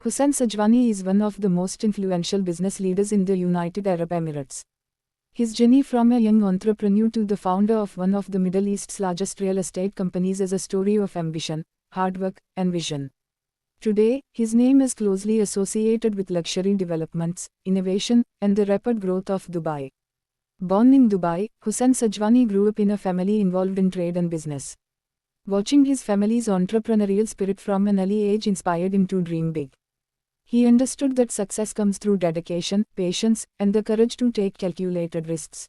Hussain Sajwani is one of the most influential business leaders in the United Arab Emirates. His journey from a young entrepreneur to the founder of one of the Middle East's largest real estate companies is a story of ambition, hard work, and vision. Today, his name is closely associated with luxury developments, innovation, and the rapid growth of Dubai. Born in Dubai, Hussain Sajwani grew up in a family involved in trade and business. Watching his family's entrepreneurial spirit from an early age inspired him to dream big. He understood that success comes through dedication, patience, and the courage to take calculated risks.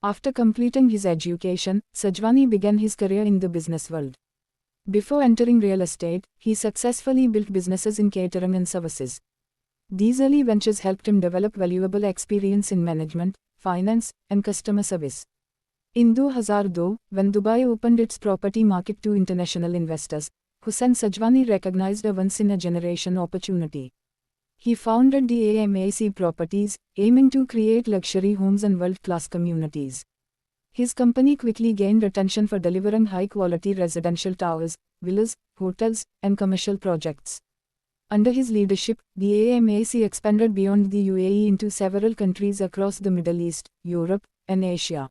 After completing his education, Sajwani began his career in the business world. Before entering real estate, he successfully built businesses in catering and services. These early ventures helped him develop valuable experience in management, finance, and customer service. In 2002, when Dubai opened its property market to international investors, Hussain Sajwani recognized a once-in-a-generation opportunity. He founded DAMAC Properties, aiming to create luxury homes and world-class communities. His company quickly gained attention for delivering high-quality residential towers, villas, hotels, and commercial projects. Under his leadership, DAMAC expanded beyond the UAE into several countries across the Middle East, Europe, and Asia.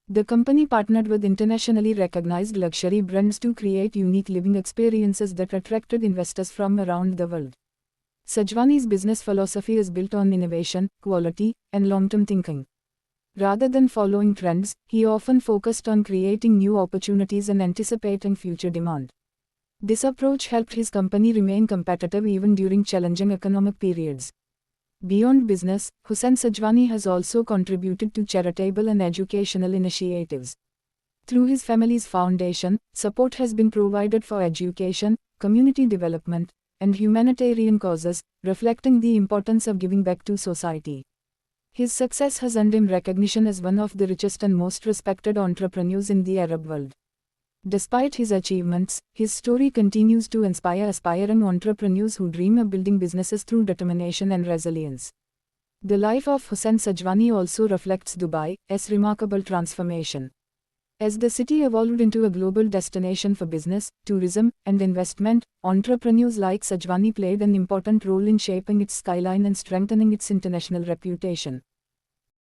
The company partnered with internationally recognized luxury brands to create unique living experiences that attracted investors from around the world. Sajwani's business philosophy is built on innovation, quality, and long-term thinking. Rather than following trends, he often focused on creating new opportunities and anticipating future demand. This approach helped his company remain competitive even during challenging economic periods. Beyond business, Hussain Sajwani has also contributed to charitable and educational initiatives. Through his family's foundation, support has been provided for education, community development, and humanitarian causes, reflecting the importance of giving back to society. His success has earned him recognition as one of the richest and most respected entrepreneurs in the Arab world. Despite his achievements, his story continues to inspire aspiring entrepreneurs who dream of building businesses through determination and resilience. The life of Hussain Sajwani also reflects Dubai's remarkable transformation. As the city evolved into a global destination for business, tourism, and investment, entrepreneurs like Sajwani played an important role in shaping its skyline and strengthening its international reputation.